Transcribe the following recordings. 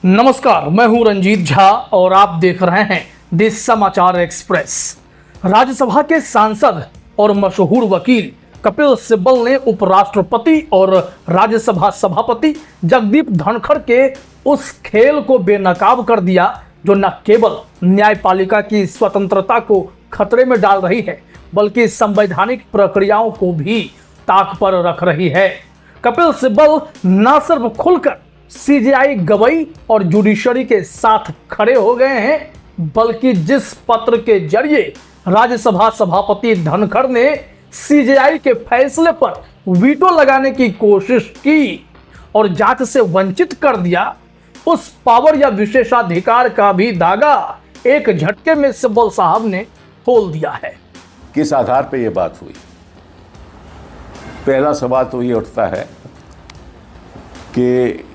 नमस्कार, मैं हूं रंजीत झा और आप देख रहे हैं देश समाचार एक्सप्रेस। राज्यसभा के सांसद और मशहूर वकील कपिल सिब्बल ने उपराष्ट्रपति और राज्यसभा सभापति जगदीप धनखड़ के उस खेल को बेनकाब कर दिया जो न केवल न्यायपालिका की स्वतंत्रता को खतरे में डाल रही है बल्कि संवैधानिक प्रक्रियाओं को भी ताक पर रख रही है। कपिल सिब्बल न सिर्फ खुलकर सीजेआई गवई और जुडिशरी के साथ खड़े हो गए हैं बल्कि जिस पत्र के जरिए राज्यसभा सभापति धनखड़ ने सीजेआई के फैसले पर वीटो लगाने की कोशिश की और जांच से वंचित कर दिया, उस पावर या विशेषाधिकार का भी धागा एक झटके में सिब्बल साहब ने खोल दिया है। किस आधार पर यह बात हुई? पहला सवाल तो ये उठता है कि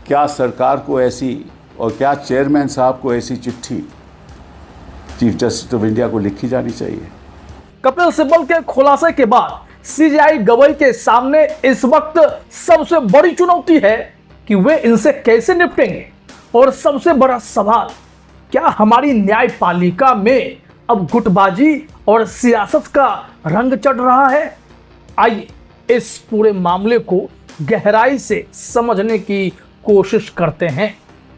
क्या सरकार को ऐसी और क्या चेयरमैन साहब को ऐसी चिट्ठी चीफ जस्टिस ऑफ इंडिया को लिखी जानी चाहिए? कपिल सिब्बल के खुलासे के बाद सीजेआई गवई के सामने इस वक्त सबसे बड़ी चुनौती है कि वे इनसे कैसे निपटेंगे। और सबसे बड़ा सवाल, क्या हमारी न्यायपालिका में अब गुटबाजी और सियासत का रंग चढ़ रहा है? आइए इस पूरे मामले को गहराई से समझने की कोशिश करते हैं।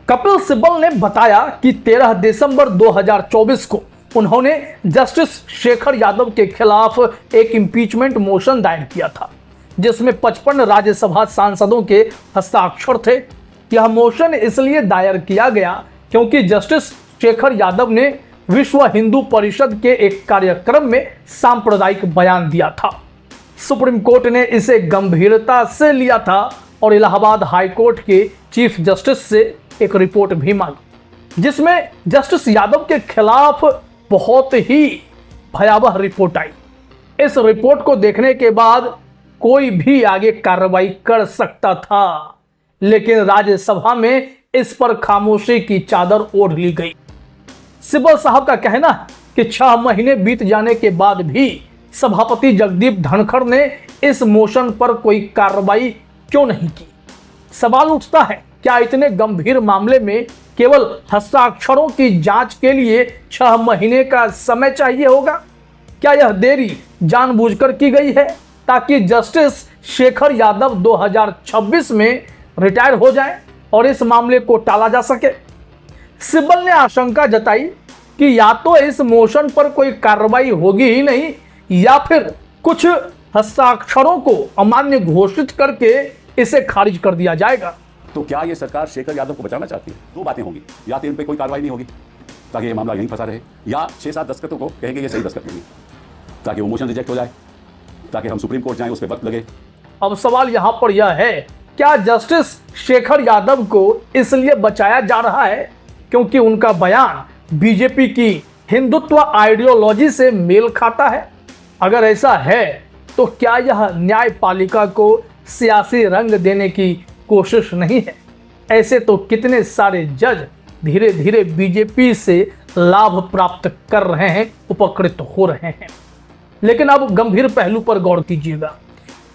कपिल सिब्बल ने बताया कि 13 दिसंबर 2024 को उन्होंने जस्टिस शेखर यादव के खिलाफ एक इंपीचमेंट मोशन दायर किया था जिसमें 55 राज्यसभा सांसदों के हस्ताक्षर थे। यह मोशन इसलिए दायर किया गया क्योंकि जस्टिस शेखर यादव ने विश्व हिंदू परिषद के एक कार्यक्रम में सांप्रदायिक बयान दिया था। सुप्रीम कोर्ट ने इसे गंभीरता से लिया था और इलाहाबाद हाई कोर्ट के चीफ जस्टिस से एक रिपोर्ट भी मांगी जिसमें जस्टिस यादव के खिलाफ बहुत ही भयावह रिपोर्ट आई। इस रिपोर्ट को देखने के बाद कोई भी आगे कार्रवाई कर सकता था, लेकिन राज्यसभा में इस पर खामोशी की चादर ओढ़ ली गई। सिब्बल साहब का कहना है कि 6 महीने बीत जाने के बाद भी सभापति जगदीप धनखड़ ने इस मोशन पर कोई कार्रवाई क्यों नहीं की। सवाल उठता है, क्या इतने गंभीर मामले में केवल हस्ताक्षरों की जांच के लिए 6 महीने का समय चाहिए होगा? क्या यह देरी जानबूझकर की गई है ताकि जस्टिस शेखर यादव 2026 में रिटायर हो जाएं और इस मामले को टाला जा सके? सिब्बल ने आशंका जताई कि या तो इस मोशन पर कोई कार्रवाई होगी ही नहीं या फिर कुछ हस्ताक्षरों को अमान्य घोषित करके इसे खारिज कर दिया जाएगा। तो क्या ये सरकार शेखर यादव को बचाना चाहती है? दो बातें होंगी, या तो इन पे कोई कार्रवाई नहीं होगी ताकि ये मामला यहीं फंसा रहे, या 6-7 दस्तखतों को कहेंगे ये सही दस्तखत नहीं ताकि वो मोशन रिजेक्ट हो जाए, ताकि हम सुप्रीम कोर्ट जाएं, उस पर वक्त लगे। अब सवाल यहां पर यह है, क्या जस्टिस शेखर यादव को इसलिए बचाया जा रहा है क्योंकि उनका बयान बीजेपी की हिंदुत्व आइडियोलॉजी से मेल खाता है? अगर ऐसा है तो क्या यह न्यायपालिका को सियासी रंग देने की कोशिश नहीं है? ऐसे तो कितने सारे जज धीरे धीरे बीजेपी से लाभ प्राप्त कर रहे हैं, उपकृत हो रहे हैं। लेकिन अब गंभीर पहलू पर गौर कीजिएगा।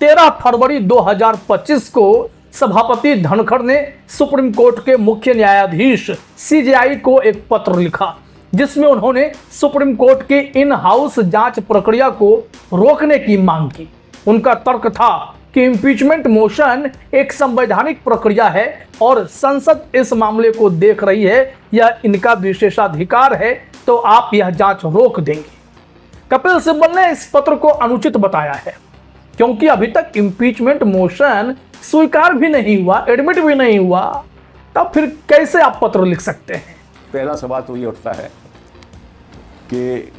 13 फरवरी 2025 को सभापति धनखड़ ने सुप्रीम कोर्ट के मुख्य न्यायाधीश सीजेआई को एक पत्र लिखा जिसमें उन्होंने सुप्रीम कोर्ट की इन हाउस जांच प्रक्रिया को रोकने की मांग की। उनका तर्क था कि इंपीचमेंट मोशन एक संवैधानिक प्रक्रिया है और संसद इस मामले को देख रही है, यह इनका विशेषाधिकार है, तो आप यह जांच रोक देंगे। कपिल सिब्बल ने इस पत्र को अनुचित बताया है क्योंकि अभी तक इंपीचमेंट मोशन स्वीकार भी नहीं हुआ, एडमिट भी नहीं हुआ, तब फिर कैसे आप पत्र लिख सकते हैं? पहला सवाल तो ये उठता है कि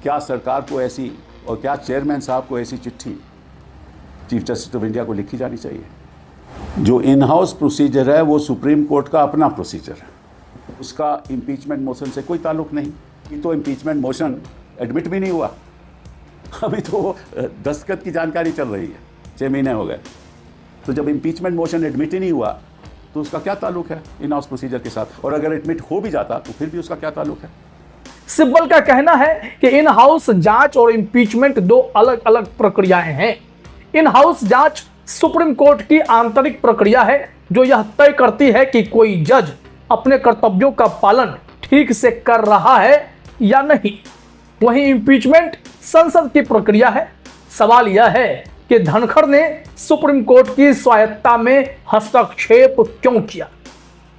क्या सरकार को ऐसी और क्या चेयरमैन साहब को ऐसी चिट्ठी चीफ जस्टिस ऑफ इंडिया को लिखी जानी चाहिए? जो इन हाउस प्रोसीजर है वो सुप्रीम कोर्ट का अपना प्रोसीजर है, उसका इम्पीचमेंट मोशन से कोई ताल्लुक नहीं। ये तो इम्पीचमेंट मोशन एडमिट भी नहीं हुआ, अभी तो दस्तखत की जानकारी चल रही है, 6 महीने हो गए। तो जब इम्पीचमेंट मोशन एडमिट ही नहीं हुआ तो उसका क्या ताल्लुक है इन हाउस प्रोसीजर के साथ? और अगर एडमिट हो भी जाता तो फिर भी उसका क्या ताल्लुक है? सिब्बल का कहना है कि इन हाउस जांच और इम्पीचमेंट दो अलग अलग प्रक्रियाएं हैं। इन हाउस जांच सुप्रीम कोर्ट की आंतरिक प्रक्रिया है जो यह तय करती है कि कोई जज अपने कर्तव्यों का पालन ठीक से कर रहा है या नहीं। वहीं इम्पीचमेंट संसद की प्रक्रिया है। सवाल यह है कि धनखड़ ने सुप्रीम कोर्ट की स्वायत्तता में हस्तक्षेप क्यों किया।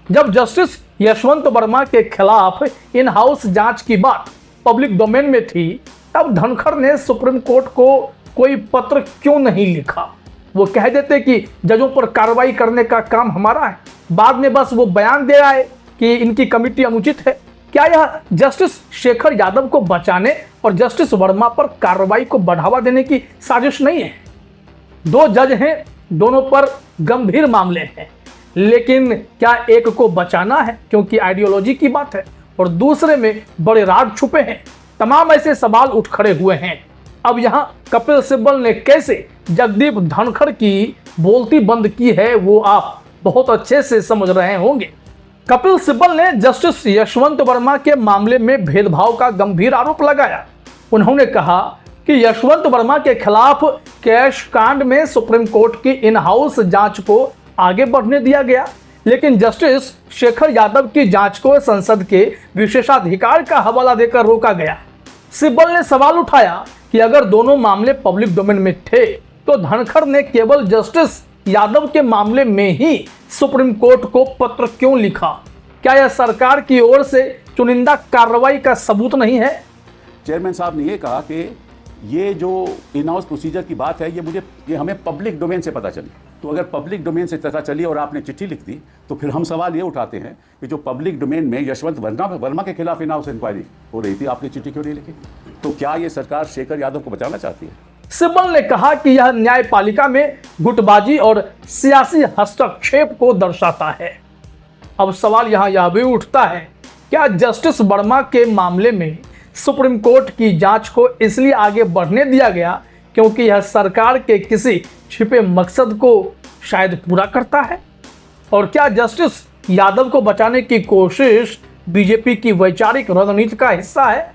जब जस्टिस यशवंत वर्मा के खिलाफ इन हाउस जांच की बात पब्लिक डोमेन में थी, तब धनखड़ ने सुप्रीम कोर्ट को कोई पत्र क्यों नहीं लिखा। वो कह देते कि जजों पर कार्रवाई करने का काम हमारा है, बाद में बस वो बयान दे आए कि इनकी कमिटी अनुचित है। क्या यह जस्टिस शेखर यादव को बचाने और जस्टिस वर्मा पर कार्रवाई को बढ़ावा देने की साजिश नहीं है। दो जज हैं, दोनों पर गंभीर मामले हैं, लेकिन क्या एक को बचाना है क्योंकि आइडियोलॉजी की बात है और दूसरे में बड़े राज छुपे हैं। तमाम ऐसे सवाल उठ खड़े हुए हैं। अब यहां कपिल सिब्बल ने कैसे जगदीप धनखड़ की बोलती बंद की है वो आप बहुत अच्छे से समझ रहे होंगे। कपिल सिब्बल ने जस्टिस यशवंत वर्मा के मामले में भेदभाव का गंभीर आरोप लगाया। उन्होंने कहा कि यशवंत वर्मा के खिलाफ कैश कांड में सुप्रीम कोर्ट की इन हाउस जांच को आगे बढ़ने दिया गया, लेकिन जस्टिस शेखर यादव की जांच को संसद के विशेषाधिकार का हवाला देकर रोका गया। सिब्बल ने सवाल उठाया कि अगर दोनों मामले पब्लिक डोमेन में थे तो धनखड़ ने केवल जस्टिस यादव के मामले में ही सुप्रीम कोर्ट को पत्र क्यों लिखा। क्या यह सरकार की ओर से चुनिंदा कार्रवाई का सबूत नहीं है। चेयरमैन साहब ने ये कहा कि ये जो इन हाउस प्रोसीजर की बात है ये हमें पब्लिक डोमेन से पता चली। तो अगर पब्लिक डोमेन से पता चली और आपने चिट्ठी लिख दी तो फिर हम सवाल ये उठाते हैं कि जो पब्लिक डोमेन में यशवंत वर्मा के खिलाफ इन हाउस इंक्वायरी हो रही थी, आपने चिट्ठी क्यों नहीं लिखी। तो क्या ये सरकार शेखर यादव को बचाना चाहती है। सिब्बल ने कहा कि यह न्यायपालिका में गुटबाजी और सियासी हस्तक्षेप को दर्शाता है। अब सवाल यह भी उठता है, क्या जस्टिस वर्मा के मामले में सुप्रीम कोर्ट की जांच को इसलिए आगे बढ़ने दिया गया क्योंकि यह सरकार के किसी छिपे मकसद को शायद पूरा करता है। और क्या जस्टिस यादव को बचाने की कोशिश बीजेपी की वैचारिक रणनीति का हिस्सा है,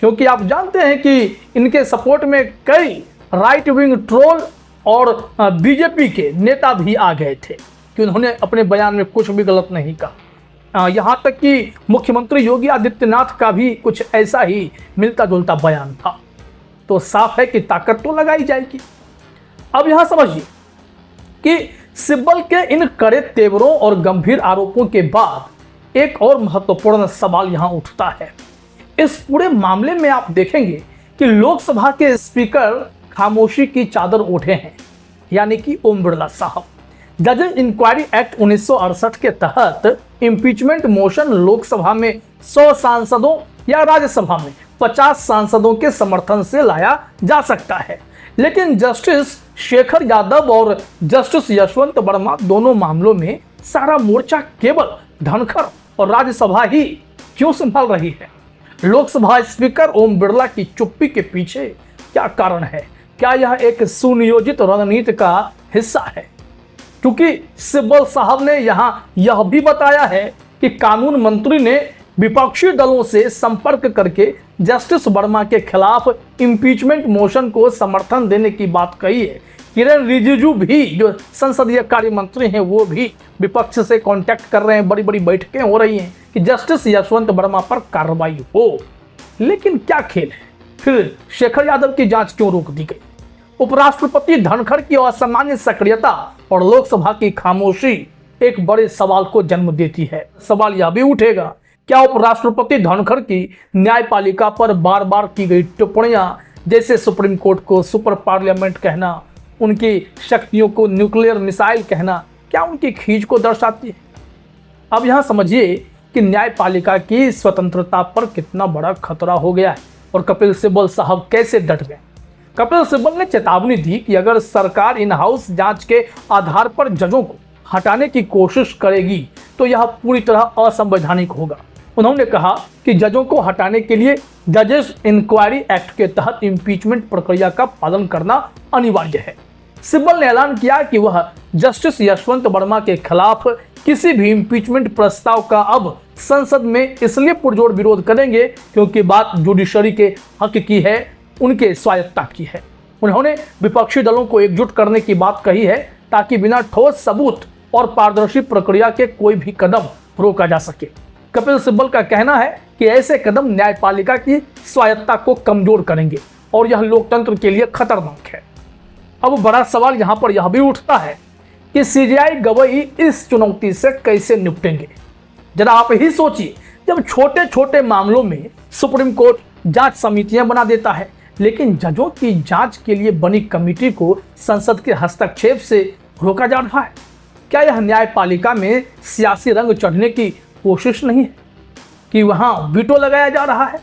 क्योंकि आप जानते हैं कि इनके सपोर्ट में कई राइट विंग ट्रोल और बीजेपी के नेता भी आ गए थे कि उन्होंने अपने बयान में कुछ भी गलत नहीं कहा। यहाँ तक कि मुख्यमंत्री योगी आदित्यनाथ का भी कुछ ऐसा ही मिलता जुलता बयान था। तो साफ है कि ताकत तो लगाई जाएगी। अब यहाँ समझिए कि सिब्बल के इन कड़े तेवरों और गंभीर आरोपों के बाद एक और महत्वपूर्ण सवाल यहाँ उठता है। इस पूरे मामले में आप देखेंगे कि लोकसभा के स्पीकर खामोशी की चादर ओढ़े हैं, यानी कि ओम बिरला साहब। जजेस इंक्वायरी एक्ट 1968 के तहत इम्पीचमेंट मोशन लोकसभा में 100 सांसदों या राज्यसभा में 50 सांसदों के समर्थन से लाया जा सकता है, लेकिन जस्टिस शेखर यादव और जस्टिस यशवंत वर्मा दोनों मामलों में सारा मोर्चा केवल धनखड़ और राज्यसभा ही क्यों संभाल रही है। लोकसभा स्पीकर ओम बिरला की चुप्पी के पीछे क्या कारण है। क्या यह एक सुनियोजित रणनीति का हिस्सा है। क्योंकि सिब्बल साहब ने यहां यह भी बताया है कि कानून मंत्री ने विपक्षी दलों से संपर्क करके जस्टिस वर्मा के खिलाफ इम्पीचमेंट मोशन को समर्थन देने की बात कही है। किरण रिजिजू भी जो संसदीय कार्य मंत्री हैं वो भी विपक्ष से कांटेक्ट कर रहे हैं, बड़ी बड़ी बैठकें हो रही हैं कि जस्टिस यशवंत वर्मा पर कार्रवाई हो। लेकिन क्या खेल है, फिर शेखर यादव की जांच क्यों रोक दी गई। उपराष्ट्रपति धनखड़ की असामान्य सक्रियता और लोकसभा की खामोशी एक बड़े सवाल को जन्म देती है। सवाल यह भी उठेगा, क्या उपराष्ट्रपति धनखड़ की न्यायपालिका पर बार बार की गई टिप्पणियां, जैसे सुप्रीम कोर्ट को सुपर पार्लियामेंट कहना, उनकी शक्तियों को न्यूक्लियर मिसाइल कहना, क्या उनकी खींच को दर्शाती है। अब यहां समझिए कि न्यायपालिका की स्वतंत्रता पर कितना बड़ा खतरा हो गया है और कपिल सिब्बल साहब कैसे डट गए। कपिल सिब्बल ने चेतावनी दी कि अगर सरकार इन हाउस जांच के आधार पर जजों को हटाने की कोशिश करेगी तो यह पूरी तरह असंवैधानिक होगा। उन्होंने कहा कि जजों को हटाने के लिए जजेस इंक्वायरी एक्ट के तहत इम्पीचमेंट प्रक्रिया का पालन करना अनिवार्य है। सिब्बल ने ऐलान किया कि वह जस्टिस यशवंत वर्मा के खिलाफ किसी भी इम्पीचमेंट प्रस्ताव का अब संसद में इसलिए पुरजोर विरोध करेंगे क्योंकि बात जुडिशरी के हक की है, उनके स्वायत्तता की है। उन्होंने विपक्षी दलों को एकजुट करने की बात कही है ताकि बिना ठोस सबूत और पारदर्शी प्रक्रिया के कोई भी कदम रोका जा सके। कपिल सिब्बल का कहना है कि ऐसे कदम न्यायपालिका की स्वायत्तता को कमजोर करेंगे और यह लोकतंत्र के लिए खतरनाक है। अब बड़ा सवाल यहां पर यह भी उठता है कि सीजेआई गवई इस चुनौती से कैसे निपटेंगे। जरा आप ही सोचिए, जब छोटे छोटे मामलों में सुप्रीम कोर्ट जांच समितियां बना देता है, लेकिन जजों की जांच के लिए बनी कमेटी को संसद के हस्तक्षेप से रोका जा रहा है। क्या यह न्यायपालिका में सियासी रंग चढ़ने की कोशिश नहीं है कि वहां वीटो लगाया जा रहा है?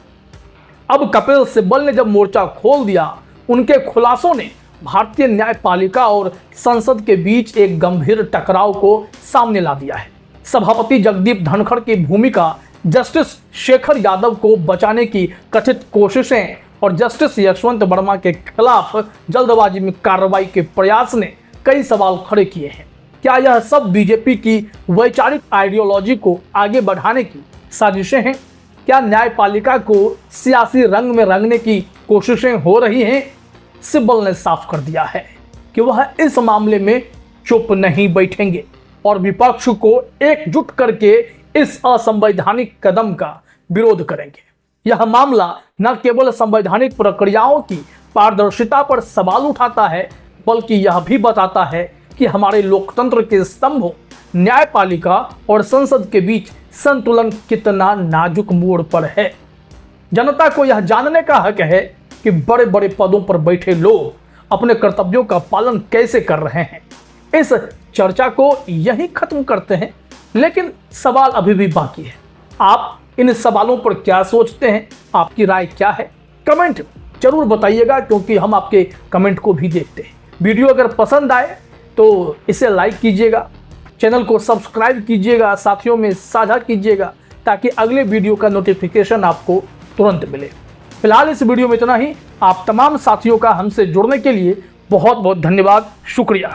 अब कपिल सिब्बल ने जब मोर्चा खोल दिया, उनके खुलासों ने भारतीय न्यायपालिका और संसद के बीच एक गंभीर टकराव को सामने ला दिया है। सभापति जगदीप धनखड़ की भूमिका, जस्टिस शेखर यादव को बचाने की कथित कोशिशें और जस्टिस यशवंत वर्मा के खिलाफ जल्दबाजी में कार्रवाई के प्रयास ने कई सवाल खड़े किए हैं। क्या यह सब बीजेपी की वैचारिक आइडियोलॉजी को आगे बढ़ाने की साजिशें हैं? क्या न्यायपालिका को सियासी रंग में रंगने की कोशिशें हो रही हैं? सिब्बल ने साफ कर दिया है कि वह इस मामले में चुप नहीं बैठेंगे और विपक्ष को एकजुट करके इस असंवैधानिक कदम का विरोध करेंगे। यह मामला न केवल संवैधानिक प्रक्रियाओं की पारदर्शिता पर सवाल उठाता है, बल्कि यह भी बताता है कि हमारे लोकतंत्र के स्तंभों न्यायपालिका और संसद के बीच संतुलन कितना नाजुक मोड़ पर है। जनता को यह जानने का हक है कि बड़े बड़े पदों पर बैठे लोग अपने कर्तव्यों का पालन कैसे कर रहे हैं। इस चर्चा को यहीं खत्म करते हैं, लेकिन सवाल अभी भी बाकी है। आप इन सवालों पर क्या सोचते हैं? आपकी राय क्या है? कमेंट जरूर बताइएगा, क्योंकि हम आपके कमेंट को भी देखते हैं। वीडियो अगर पसंद आए तो इसे लाइक कीजिएगा, चैनल को सब्सक्राइब कीजिएगा, साथियों में साझा कीजिएगा, ताकि अगले वीडियो का नोटिफिकेशन आपको तुरंत मिले। फिलहाल इस वीडियो में इतना ही। आप तमाम साथियों का हमसे जुड़ने के लिए बहुत बहुत धन्यवाद, शुक्रिया।